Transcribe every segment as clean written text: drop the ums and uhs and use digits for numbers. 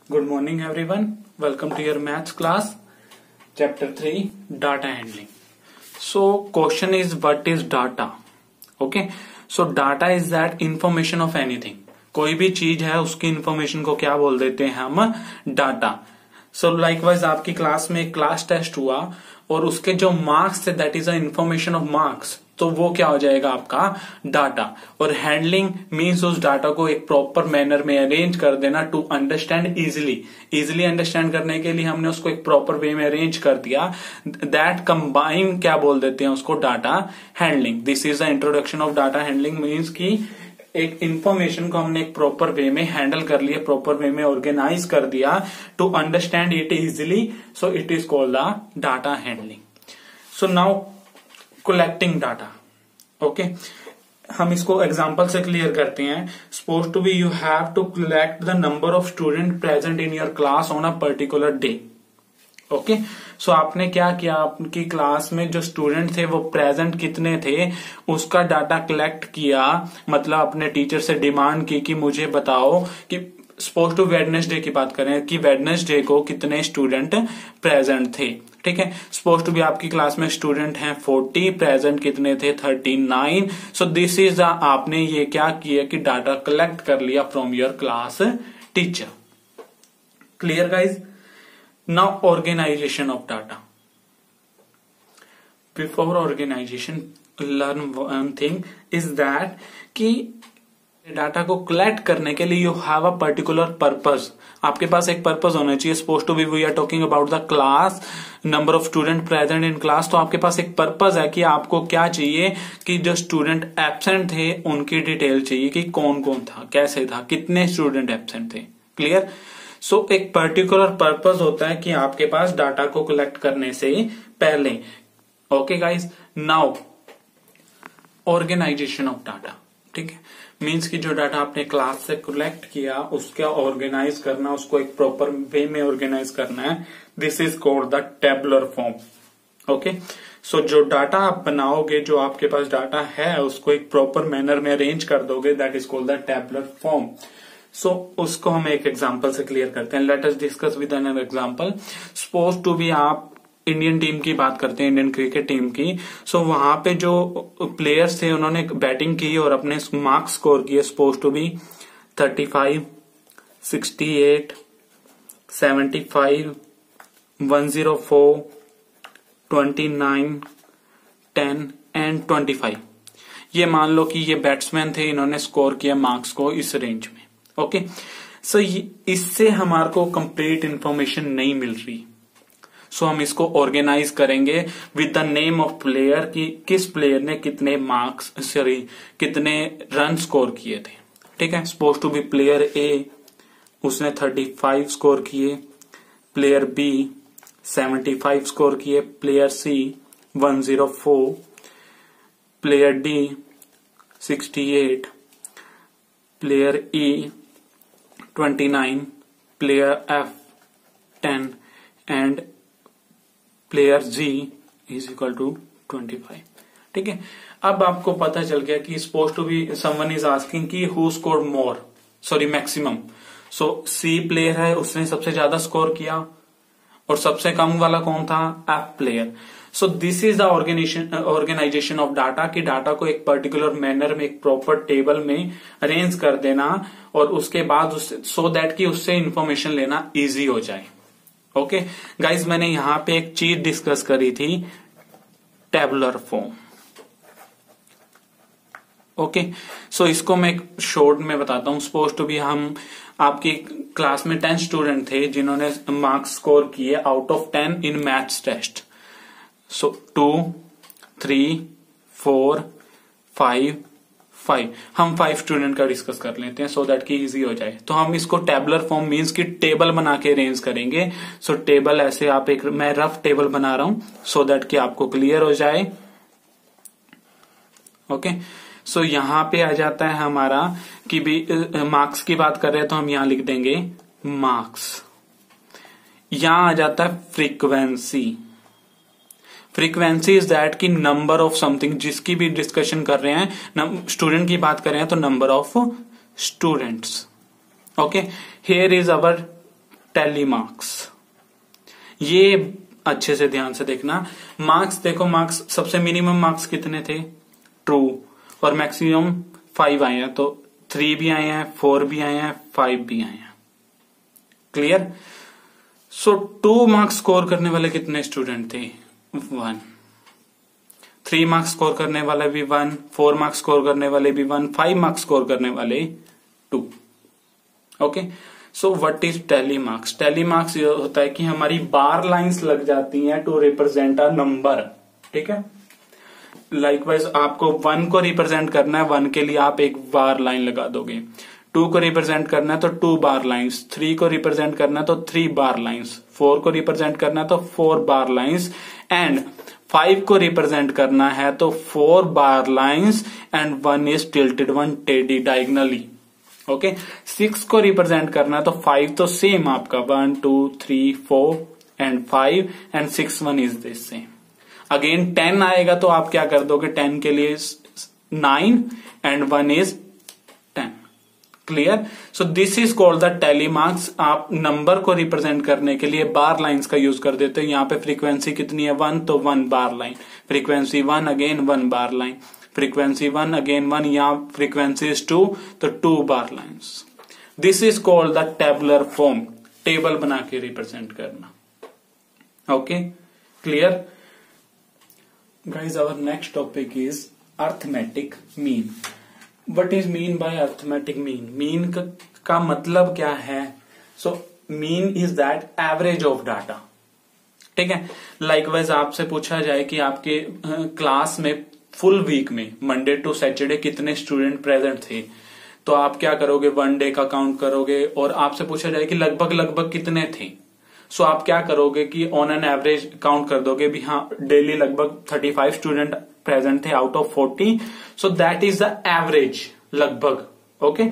Good morning everyone. Welcome to your maths class. Chapter 3 Data Handling. So question is what is data? Okay. So data is that information of anything. कोई भी चीज है उसकी information को क्या बोल देते हैं हम? डाटा. सो लाइकवाइज आपकी क्लास में एक क्लास टेस्ट हुआ और उसके जो मार्क्स थे that is a information of marks, तो वो क्या हो जाएगा आपका? डाटा. और हैंडलिंग मीन्स उस डाटा को एक प्रॉपर मैनर में अरेंज कर देना टू अंडरस्टैंड इजिली अंडरस्टैंड करने के लिए हमने उसको एक प्रॉपर वे में अरेंज कर दिया. दैट कंबाइन क्या बोल देते हैं उसको? Data handling. This is the introduction of data handling. Means की एक इंफॉर्मेशन को हमने एक प्रॉपर वे में हैंडल कर लिया, प्रॉपर वे में ऑर्गेनाइज कर दिया to understand it easily. So it is called the data handling. So now collecting data. Okay, हम इसको एग्जांपल से क्लियर करते हैं. Suppose to be you have to collect the number of student present in your class on a particular day. Okay, so आपने क्या किया? आपकी class में जो स्टूडेंट थे वो प्रेजेंट कितने थे उसका डाटा कलेक्ट किया. मतलब अपने टीचर से डिमांड की कि मुझे बताओ कि सपोज टू वेडनेसडे की बात करें कि वेडनेसडे को कितने स्टूडेंट प्रेजेंट थे. ठीक है, सपोज टू भी आपकी क्लास में स्टूडेंट हैं 40, प्रेजेंट कितने थे? 39. सो दिस इज आपने ये क्या किया कि डाटा कलेक्ट कर लिया from your class teacher. Clear guys? Now organisation of data. Before organisation learn one thing is that कि डाटा को कलेक्ट करने के लिए you have a particular purpose. आपके पास एक पर्पज होना चाहिए. Suppose to be we are talking about the class number of student present in class. तो आपके पास एक पर्पज है कि आपको क्या चाहिए कि जो स्टूडेंट एब्सेंट थे उनकी डिटेल चाहिए कि कौन कौन था, कैसे था, कितने स्टूडेंट एब्सेंट थे. क्लियर? सो एक पर्टिकुलर पर्पज होता है कि आपके पास डाटा को कलेक्ट करने से पहले. Okay guys, now organisation of data. ठीक है, मीन्स की जो डाटा आपने क्लास से कलेक्ट किया उसका ऑर्गेनाइज करना, उसको एक प्रॉपर वे में ऑर्गेनाइज करना है. This is called the tabular form. Okay, so जो डाटा आप बनाओगे, जो आपके पास डाटा है उसको एक प्रॉपर मैनर में अरेंज कर दोगे, that is called the tabular form. So उसको हम एक एग्जांपल से क्लियर करते हैं. Let us discuss with an example. Suppose to be आप इंडियन टीम की बात करते हैं, इंडियन क्रिकेट टीम की. सो वहां पे जो प्लेयर्स थे उन्होंने बैटिंग की और अपने मार्क्स स्कोर किए. Suppose to be 35, 68, 75, 104, 29, 10 and 25. ये मान लो कि ये बैट्समैन थे, इन्होंने स्कोर किया मार्क्स को इस रेंज में. ओके, सो इससे हमारे को कंप्लीट इंफॉर्मेशन नहीं मिल रही. सो हम इसको ऑर्गेनाइज करेंगे with the name of player कि किस प्लेयर ने कितने मार्क्स कितने रन स्कोर किए थे. ठीक है, suppose to be player A उसने 35 स्कोर किए, प्लेयर बी 75 स्कोर किए, player C 104, player D 68, player E 29, player F 10 and player G is equal to 25. ठीक है, अब आपको पता चल गया कि suppose to be someone is asking कि who score more, sorry maximum. So C player है, उसने सबसे ज्यादा स्कोर किया और सबसे कम वाला कौन था? F player. So this is the organisation of data कि डाटा को एक पर्टिकुलर मैनर में एक प्रॉपर टेबल में अरेंज कर देना और उसके बाद सो दैट कि उससे इंफॉर्मेशन लेना इजी हो जाए. ओके गाइज, मैंने यहां पे एक चीज डिस्कस करी थी, टेबुलर फॉर्म. ओके, सो इसको मैं एक शॉर्ट में बताता हूं. सपोज टू बी हम आपकी क्लास में 10 स्टूडेंट थे जिन्होंने मार्क्स स्कोर किए out of 10 in maths test. So 2, 3, 4, 5. हम 5 स्टूडेंट का डिस्कस कर लेते हैं सो दैट कि इजी हो जाए. तो हम इसको टेबुलर फॉर्म मींस की टेबल बना के अरेंज करेंगे. सो टेबल ऐसे आप एक मैं रफ टेबल बना रहा हूं सो दैट कि आपको क्लियर हो जाए. ओके, सो यहां पे आ जाता है हमारा कि भी मार्क्स की बात कर रहे हैं तो हम यहां लिख देंगे मार्क्स. यहां आ जाता है फ्रीक्वेंसी. फ्रीक्वेंसी इज दैट की नंबर ऑफ समथिंग, जिसकी भी डिस्कशन कर रहे हैं, स्टूडेंट की बात कर रहे हैं तो number of students. Okay, here is our tally marks. ये अच्छे से ध्यान से देखना। मार्क्स देखो, मार्क्स सबसे मिनिमम मार्क्स कितने थे? ट्रू, और मैक्सिमम 5 आए हैं, तो 3 भी आए हैं, 4 भी आए हैं, 5 भी आए हैं। क्लियर? सो 2 मार्क्स स्कोर करने वाले कितने स्टूडेंट थे? 1। 3 मार्क्स स्कोर करने वाले भी 1, 4 मार्क्स स्कोर करने वाले भी 1, 5 मार्क्स स्कोर करने वाले 2। Okay, so what is tally marks? Tally marks ये होता है कि हमारी बार लाइंस लग जाती हैं टू रिप्रेजेंट अ नंबर। ठीक है, लाइकवाइज आपको 1 को रिप्रेजेंट करना है, 1 के लिए आप एक बार लाइन लगा दोगे। 2 को रिप्रेजेंट करना है तो 2 बार लाइंस, 3 को रिप्रेजेंट करना है तो 3 बार लाइंस, 4 को रिप्रेजेंट करना है तो 4 बार लाइंस, एंड 5 को रिप्रेजेंट करना है तो 4 bar lines and 1 is tilted, 1 टेडी डायगनली। ओके, 6 को रिप्रेजेंट करना है तो 5 तो सेम आपका 1 2 3 4 and 5 and 6 1 is this same. Again 10 आएगा तो आप क्या कर दोगे? 10 के लिए 9 and 1 is 10। Clear? So this is called the tally marks. आप नंबर को रिप्रेजेंट करने के लिए बार लाइंस का यूज कर देते हो। यहाँ पे फ्रीक्वेंसी कितनी है? 1, तो 1 bar line, frequency 1 again 1 bar line, frequency 1 again 1, यहाँ फ्रीक्वेंसी इज 2 तो 2 bar lines. This is called the tabular form, table बना के रिप्रेजेंट करना। Okay, clear? Guys, our next topic is arithmetic mean. What is mean by arithmetic mean? Mean का मतलब क्या है? So mean is that average of data. ठीक है, likewise आपसे पूछा जाए कि आपके क्लास में फुल वीक में मंडे टू सैटरडे कितने स्टूडेंट प्रेजेंट थे, तो आप क्या करोगे? 1 डे का काउंट करोगे, और आपसे पूछा जाए कि लगभग कितने थे, सो आप क्या करोगे कि ऑन एन एवरेज काउंट कर दोगे भी हाँ डेली लगभग 35 स्टूडेंट प्रेजेंट थे out of 40, so that is the average लगभग। ओके,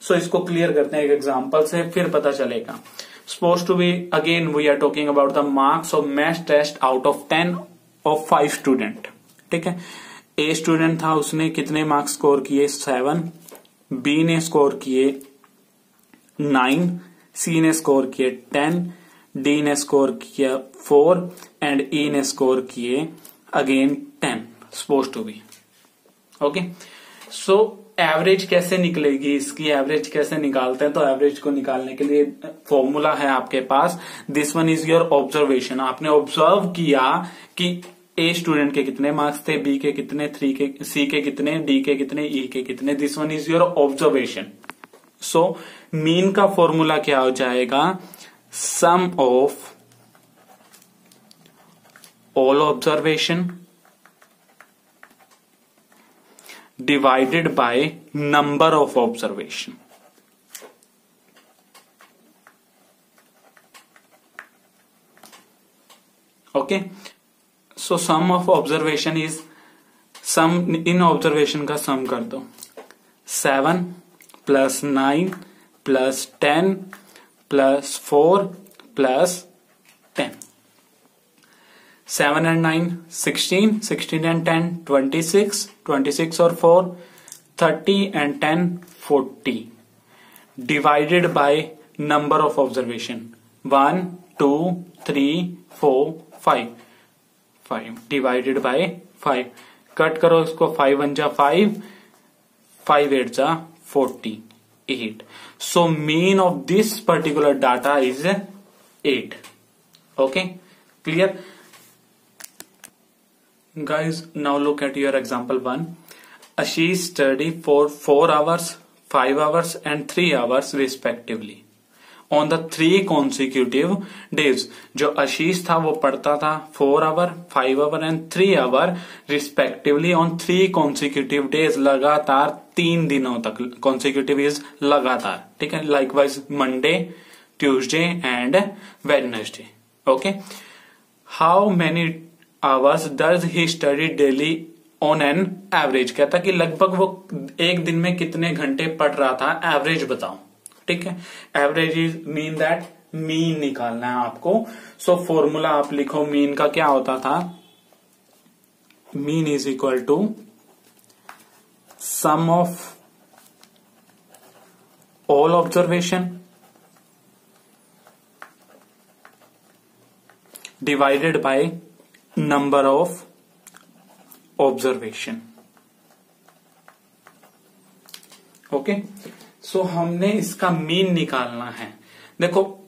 सो इसको क्लियर करते हैं एक एग्जांपल से, फिर पता चलेगा। Suppose to be again we are talking about the marks of maths test out of 10 of 5 student. ठीक है, ए स्टूडेंट था, उसने कितने मार्क्स स्कोर किए? 7, बी ने स्कोर किए 9, सी ने स्कोर किए 10, डी ने स्कोर किया 4 एंड ई ने स्कोर किए again 10, suppose to be. Okay, so average कैसे निकलेगी? इसकी एवरेज कैसे निकालते हैं? तो एवरेज को निकालने के लिए फॉर्मूला है आपके पास। This one is your observation. आपने ऑब्जर्व किया कि ए स्टूडेंट के कितने मार्क्स थे, बी के कितने, सी के कितने, डी के कितने, ई के कितने। This one is your observation. So mean का फॉर्मूला क्या हो जाएगा? Sum of all observation divided by number of observation. Okay, so sum of observation is sum in observation का sum कर दो। 7 plus 9 plus 10 plus 4 plus 10. 7 and 9 16, 16 and 10 26, 26 और 4 30 and 10 40, divided by number of observation 1 2 3 4 5 divided by 5। Cut करो इसको, 5 1 जा 5, 5 8 जा 48। So mean of this particular data is 8. Okay, clear? Guys, now look at your example 1. Ashish studied for 4 hours, 5 hours and 3 hours respectively on the 3 consecutive days. जो आशीष था वो पढ़ता था 4 hour, 5 hour and 3 hour respectively on 3 consecutive days, लगातार 3 दिनों तक। consecutive is लगातार। ठीक है, likewise Monday, Tuesday and Wednesday. Okay, how many hours does he study daily on an average? कहता कि लगभग वो एक दिन में कितने घंटे पढ़ रहा था, एवरेज बताओ। ठीक है, average is mean that, mean निकालना है आपको। सो फॉर्मूला आप लिखो, मीन का क्या होता था? Mean is equal to sum of all observation divided by number of observation. Okay, so हमने इसका मीन निकालना है। देखो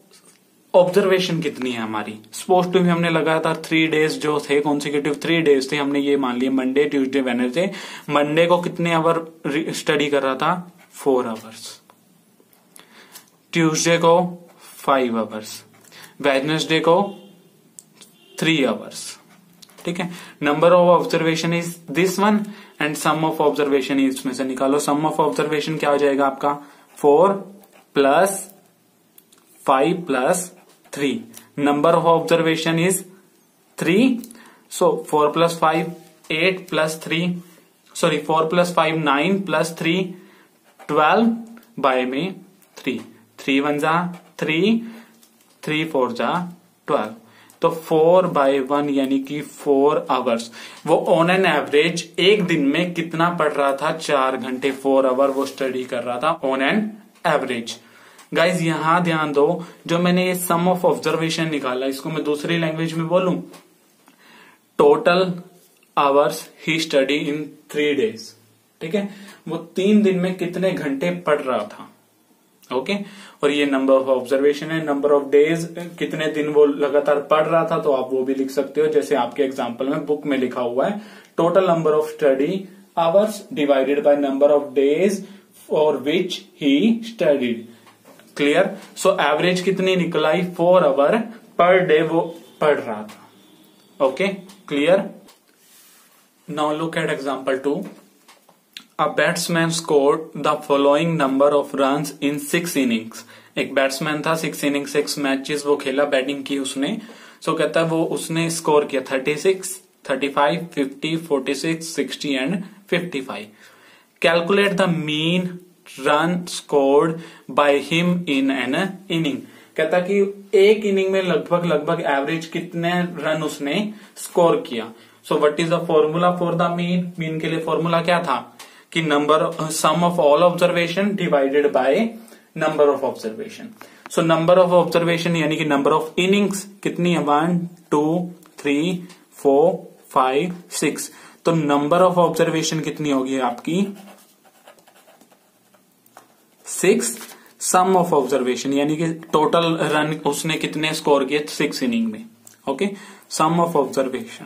ऑब्जर्वेशन कितनी है हमारी, सपोज टू भी हमने लगाया था 3 डेज जो थे कॉन्सिक्यूटिव 3 डेज थे, हमने ये मान लिया मंडे ट्यूसडे वेडनेसडे। मंडे को कितने आवर स्टडी कर रहा था, 4 आवर्स, ट्यूसडे को 5 आवर्स, वेडनेसडे को 3 आवर्स। ठीक है, number of observation is this one and sum of observation इसमें से निकालो। सम ऑफ ऑब्जर्वेशन क्या हो जाएगा आपका, 4 + 5 + 3। Number of observation is 3, so 4 + 5 8 + 3 sorry 4 + 5 9 + 3 12 by में 3 3 1 जा 3 3 4 जा 12, तो 4/1 यानी कि 4 आवर्स। वो ऑन एन एवरेज एक दिन में कितना पढ़ रहा था, 4 घंटे 4 आवर वो स्टडी कर रहा था ऑन एन एवरेज। गाइज यहां ध्यान दो, जो मैंने ये सम ऑफ ऑब्जर्वेशन निकाला, इसको मैं दूसरी लैंग्वेज में बोलूं, total hours he study in 3 days. ठीक है, वो 3 दिन में कितने घंटे पढ़ रहा था। ओके, और ये नंबर ऑफ ऑब्जर्वेशन है, नंबर ऑफ डेज कितने दिन वो लगातार पढ़ रहा था, तो आप वो भी लिख सकते हो जैसे आपके एग्जाम्पल में बुक में लिखा हुआ है, total number of study hours divided by number of days for which he studied. Clear, so average कितनी निकलाई, 4 आवर पर डे वो पढ़ रहा था। Okay, clear. Now look at example 2। A batsman scored the following number of runs in 6 innings। एक batsman था, 6 inning 6 matches वो खेला, batting की उसने। सो कहता है वो उसने स्कोर किया 36 35 50 46 60 and 55। Calculate the mean run scored by him in an inning. कहता कि एक इनिंग में लगभग एवरेज कितने रन उसने स्कोर किया। So what is the formula for the mean. Mean के लिए फॉर्मूला क्या था कि number sum of all observation divided by number of observation. So number of observation यानी कि नंबर ऑफ इनिंग्स कितनी है, 1 2 3 4 5 6। तो नंबर ऑफ ऑब्जर्वेशन कितनी होगी आपकी, 6। सम ऑफ ऑब्जर्वेशन यानी कि टोटल रन उसने कितने स्कोर किए 6 इनिंग में। Okay, sum of observation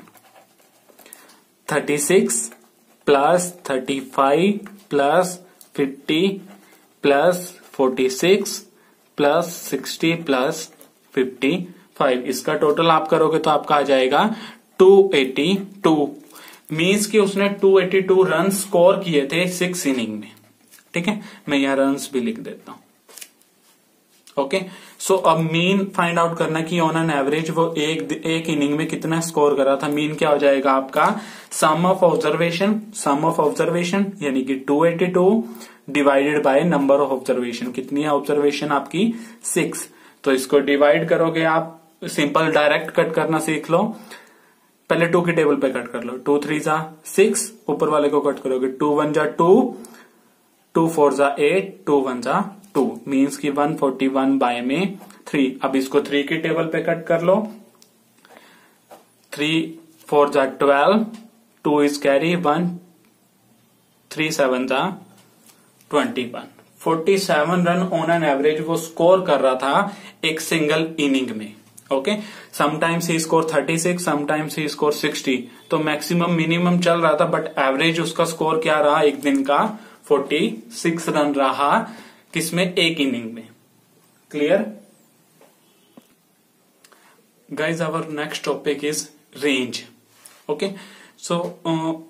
36 + 35 + 50 + 46 + 60 + 55। इसका टोटल आप करोगे तो आपका आ जाएगा 282। मीन्स कि उसने 282 रन स्कोर किए थे 6 इनिंग में। ठीक है, मैं यहां रन्स भी लिख देता हूं। ओके, सो अब मीन फाइंड आउट करना कि ऑन एन एवरेज वो एक इनिंग में कितना स्कोर कर रहा था। मीन क्या हो जाएगा आपका, सम ऑफ ऑब्जर्वेशन यानी कि 282 divided by number of observation. कितनी है ऑब्जर्वेशन आपकी, 6। तो इसको डिवाइड करोगे आप, सिंपल डायरेक्ट कट करना सीख लो। पहले 2 के टेबल पे कट कर लो, 2 3 जा 6, ऊपर वाले को कट करोगे, 2 1 जा 2, 2 4 जा 8, 2 1 जा 2, मीन्स की 141 बाय में 3। अब इसको 3 के टेबल पे कट कर लो, 3 4 जा 12, 2 इज कैरी 1, 3 7 जा 21। 47 रन ऑन एन एवरेज वो स्कोर कर रहा था एक सिंगल इनिंग में। Okay, sometimes he score 36, sometimes he score 60। तो मैक्सिमम मिनिमम चल रहा था, बट एवरेज उसका स्कोर क्या रहा एक दिन का, 46 रन रहा, किसमें, एक इनिंग में। Clear guys, our next topic is range. Okay, so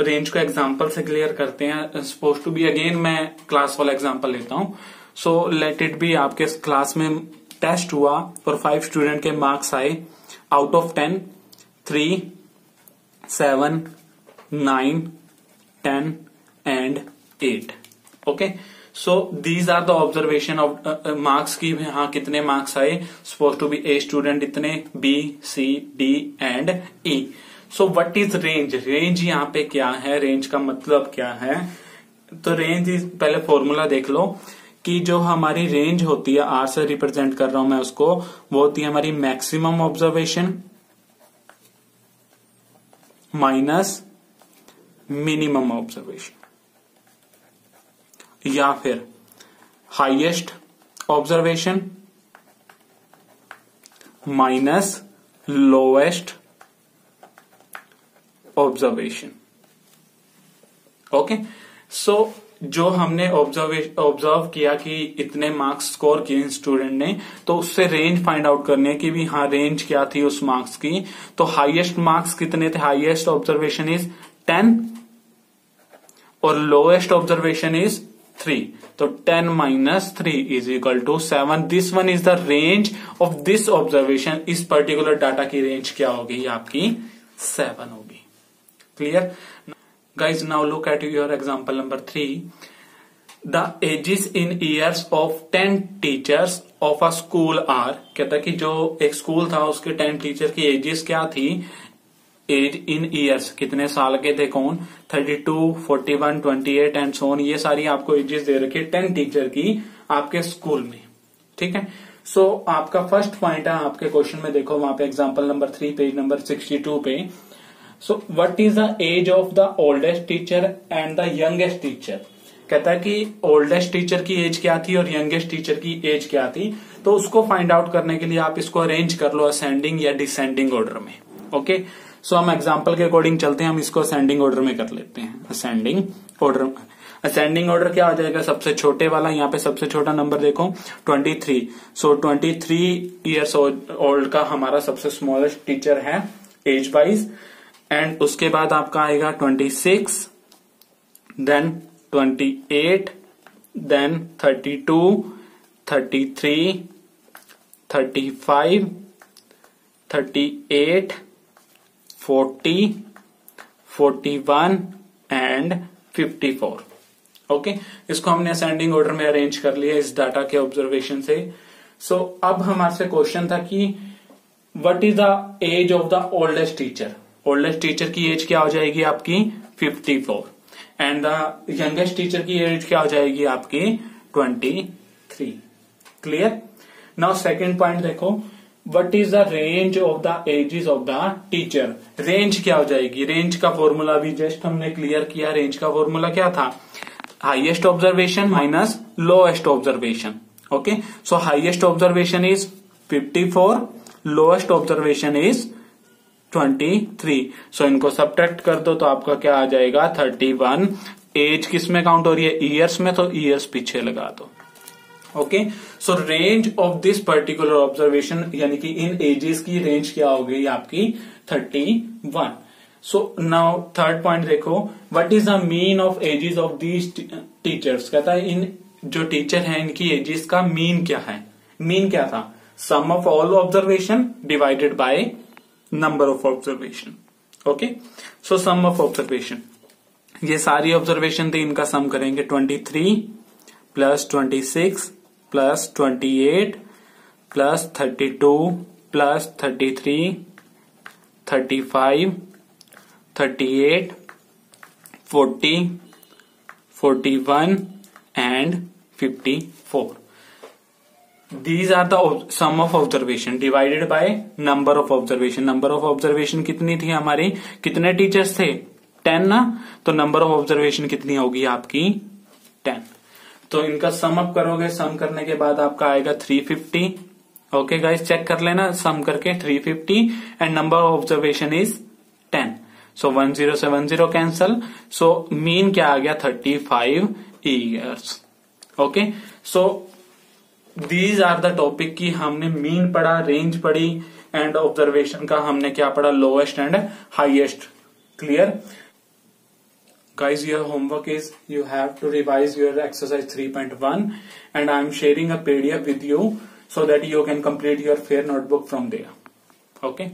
range को एग्जांपल से क्लियर करते हैं। सपोज टू बी, अगेन मैं क्लास वाला एग्जांपल लेता हूं। सो लेट इट बी, आपके क्लास में टेस्ट हुआ और 5 स्टूडेंट के मार्क्स आए, out of 10 3 7 9 10 and 8। Okay, so these are the observation of marks की, हाँ कितने मार्क्स आए। Suppose to B A student इतने, B C D and E. So what is range. Range यहाँ पे क्या है, रेंज का मतलब क्या है। तो रेंज इज, पहले फॉर्मूला देख लो कि जो हमारी रेंज होती है, आर से रिप्रेजेंट कर रहा हूं मैं उसको, वो होती है हमारी maximum observation minus minimum observation, या फिर highest observation minus lowest observation. Okay, so जो हमने ऑब्जर्व किया कि इतने मार्क्स स्कोर किए स्टूडेंट ने, तो उससे रेंज फाइंड आउट करनी है कि भी हाँ रेंज क्या थी उस मार्क्स की। तो हाईएस्ट मार्क्स कितने थे, हाईएस्ट ऑब्जर्वेशन इज 10 और लोएस्ट ऑब्जर्वेशन इज 3, तो 10 minus 3 is equal to 7। This one is the range of this observation. इस पर्टिकुलर डाटा की रेंज क्या होगी, आपकी 7 होगी। Clear guys? Now look at your example number 3. The ages in years of 10 teachers of a school are, कहता है कि जो एक स्कूल था उसके 10 टीचर की एजेस क्या थी, एज इन ईयर्स कितने साल के थे, कौन, 32, 41, 28 एंड सो ऑन। ये सारी आपको एजेस दे रखी है 10 टीचर की आपके स्कूल में। ठीक है, सो आपका फर्स्ट पॉइंट है आपके क्वेश्चन में, देखो वहां पे एग्जाम्पल नंबर 3 पेज नंबर 62 पे। So what is the age of the oldest teacher and the youngest teacher? कहता है कि ओल्डेस्ट टीचर की एज क्या थी और यंगेस्ट टीचर की एज क्या थी। तो उसको फाइंड आउट करने के लिए आप इसको अरेंज कर लो असेंडिंग या डिसेंडिंग ऑर्डर में। ओके, सो हम एग्जांपल के अकॉर्डिंग चलते हैं, हम इसको असेंडिंग ऑर्डर में कर लेते हैं। असेंडिंग ऑर्डर, असेंडिंग ऑर्डर क्या हो जाएगा, सबसे छोटे वाला, यहाँ पे सबसे छोटा नंबर देखो 23। सो 23 ईयर्स ओल्ड का हमारा सबसे स्मॉलेस्ट टीचर है एज वाइज। एंड उसके बाद आपका आएगा 26, देन 28, देन 32, 33, 35, 38, 40, 41 एंड 54। ओके, इसको हमने असेंडिंग ऑर्डर में अरेंज कर लिया इस डाटा के ऑब्जर्वेशन से। सो अब हमारे से क्वेश्चन था कि what is the age of the oldest teacher. Oldest teacher की एज क्या हो जाएगी आपकी 54 एंड द यंगेस्ट टीचर की एज क्या हो जाएगी आपकी 23। क्लियर? नाउ सेकंड पॉइंट देखो, what is the range of the ages of the teacher. Range क्या हो जाएगी, रेंज का फॉर्मूला भी जस्ट हमने क्लियर किया। रेंज का फॉर्मूला क्या था, highest observation minus lowest observation. Okay, so highest observation is 54, lowest observation is 23। सो इनको सब्ट्रैक्ट कर दो तो आपका क्या आ जाएगा 31। एज किस में काउंट हो रही है, ईयर्स में, तो ईयर्स पीछे लगा दो। Okay, so range of this particular observation यानी कि इन एजेस की रेंज क्या हो गई आपकी 31। सो नाउ थर्ड पॉइंट देखो, what is the mean of ages of these teachers. कहता है इन जो टीचर हैं इनकी एजेस का मीन क्या है। मीन क्या था, sum of all observation divided by number of observation. Okay, so sum of observation, ये सारी ऑब्जर्वेशन थी, इनका सम करेंगे 23 plus 26 plus 28 plus 32 plus 33 35 38 40 41 and 54। These are the sum of observation divided by number of observation। number of observation कितनी थी हमारी, कितने teachers थे 10 ना, तो number of observation कितनी होगी आपकी 10। तो इनका सम अप करोगे, सम करने के बाद आपका आएगा 350। ओके गाइस, चेक कर लेना सम करके 350 and number of observation is 10। सो 10 से 10 कैंसल। सो मीन क्या आ गया 35 years. Okay, so these are the topic की हमने मीन पढ़ा, रेंज पढ़ी एंड ऑब्जर्वेशन का हमने क्या पढ़ा, lowest and highest. Clear guys? Your homework is you have to revise your exercise 3.1 and I am sharing a PDF with you so that you can complete your fair notebook from there. Okay.